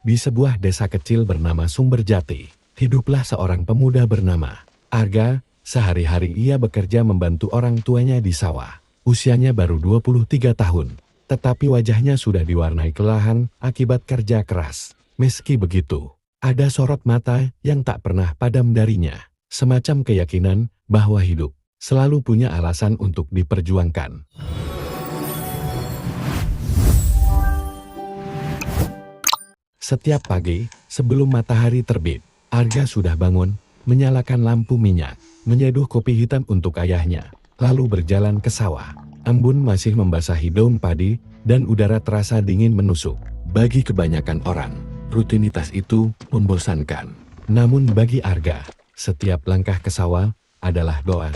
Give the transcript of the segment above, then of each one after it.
Di sebuah desa kecil bernama Sumberjati, hiduplah seorang pemuda bernama Arga. Sehari-hari ia bekerja membantu orang tuanya di sawah. Usianya baru 23 tahun, tetapi wajahnya sudah diwarnai kelelahan akibat kerja keras. Meski begitu, ada sorot mata yang tak pernah padam darinya, semacam keyakinan bahwa hidup selalu punya alasan untuk diperjuangkan. Setiap pagi, sebelum matahari terbit, Arga sudah bangun, menyalakan lampu minyak, menyeduh kopi hitam untuk ayahnya, lalu berjalan ke sawah. Embun masih membasahi daun padi, dan udara terasa dingin menusuk. Bagi kebanyakan orang, rutinitas itu membosankan. Namun bagi Arga, setiap langkah ke sawah adalah doa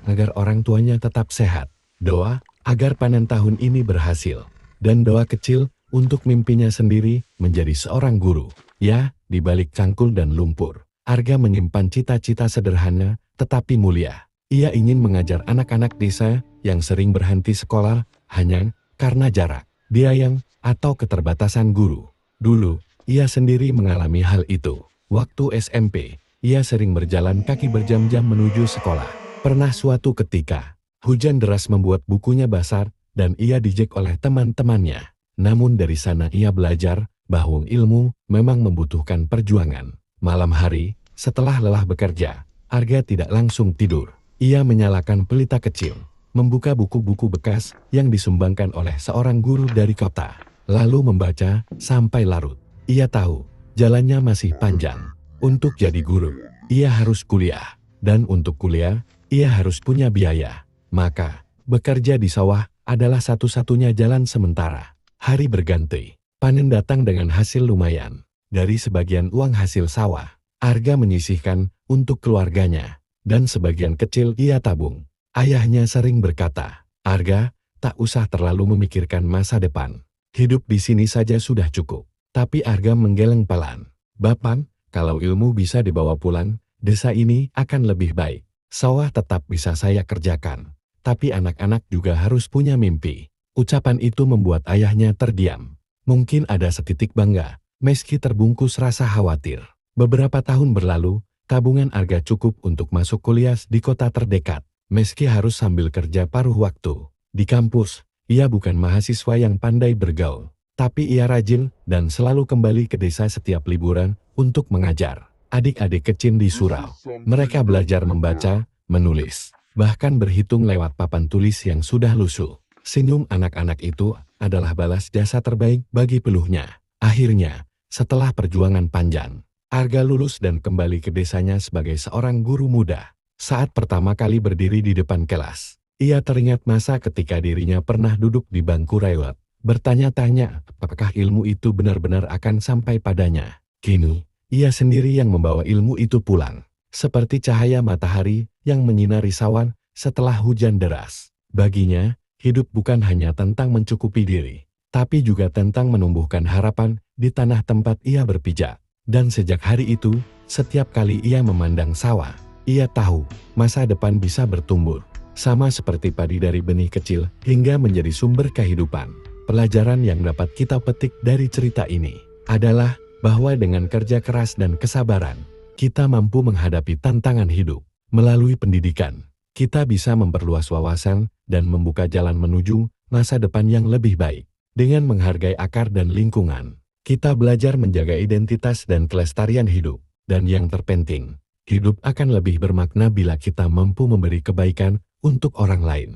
agar orang tuanya tetap sehat, doa agar panen tahun ini berhasil, dan doa kecil untuk mimpinya sendiri menjadi seorang guru. Ya, di balik cangkul dan lumpur, Arga menyimpan cita-cita sederhana tetapi mulia. Ia ingin mengajar anak-anak desa yang sering berhenti sekolah hanya karena jarak, biaya, atau keterbatasan guru. Dulu, ia sendiri mengalami hal itu. Waktu SMP, ia sering berjalan kaki berjam-jam menuju sekolah. Pernah suatu ketika, hujan deras membuat bukunya basah dan ia dijek oleh teman-temannya. Namun dari sana ia belajar bahwa ilmu memang membutuhkan perjuangan. Malam hari, setelah lelah bekerja, Arga tidak langsung tidur. Ia menyalakan pelita kecil, membuka buku-buku bekas yang disumbangkan oleh seorang guru dari kota, lalu membaca sampai larut. Ia tahu, jalannya masih panjang. Untuk jadi guru, ia harus kuliah. Dan untuk kuliah, ia harus punya biaya. Maka, bekerja di sawah adalah satu-satunya jalan sementara. Hari berganti, panen datang dengan hasil lumayan. Dari sebagian uang hasil sawah, Arga menyisihkan untuk keluarganya, dan sebagian kecil ia tabung. Ayahnya sering berkata, "Arga, tak usah terlalu memikirkan masa depan. Hidup di sini saja sudah cukup." Tapi Arga menggeleng pelan. "Bapak, kalau ilmu bisa dibawa pulang, desa ini akan lebih baik. Sawah tetap bisa saya kerjakan, tapi anak-anak juga harus punya mimpi." Ucapan itu membuat ayahnya terdiam. Mungkin ada setitik bangga, meski terbungkus rasa khawatir. Beberapa tahun berlalu, tabungan Arga cukup untuk masuk kuliah di kota terdekat, meski harus sambil kerja paruh waktu. Di kampus, ia bukan mahasiswa yang pandai bergaul, tapi ia rajin dan selalu kembali ke desa setiap liburan untuk mengajar adik-adik kecil di surau. Mereka belajar membaca, menulis, bahkan berhitung lewat papan tulis yang sudah lusuh. Senyum anak-anak itu adalah balas jasa terbaik bagi peluhnya. Akhirnya, setelah perjuangan panjang, Arga lulus dan kembali ke desanya sebagai seorang guru muda. Saat pertama kali berdiri di depan kelas, ia teringat masa ketika dirinya pernah duduk di bangku railway, bertanya-tanya apakah ilmu itu benar-benar akan sampai padanya. Kini, ia sendiri yang membawa ilmu itu pulang, seperti cahaya matahari yang menyinari sawan setelah hujan deras. Baginya, hidup bukan hanya tentang mencukupi diri, tapi juga tentang menumbuhkan harapan di tanah tempat ia berpijak. Dan sejak hari itu, setiap kali ia memandang sawah, ia tahu masa depan bisa bertumbuh. Sama seperti padi dari benih kecil hingga menjadi sumber kehidupan. Pelajaran yang dapat kita petik dari cerita ini adalah bahwa dengan kerja keras dan kesabaran, kita mampu menghadapi tantangan hidup. Melalui pendidikan, kita bisa memperluas wawasan dan membuka jalan menuju masa depan yang lebih baik. Dengan menghargai akar dan lingkungan, kita belajar menjaga identitas dan kelestarian hidup. Dan yang terpenting, hidup akan lebih bermakna bila kita mampu memberi kebaikan untuk orang lain.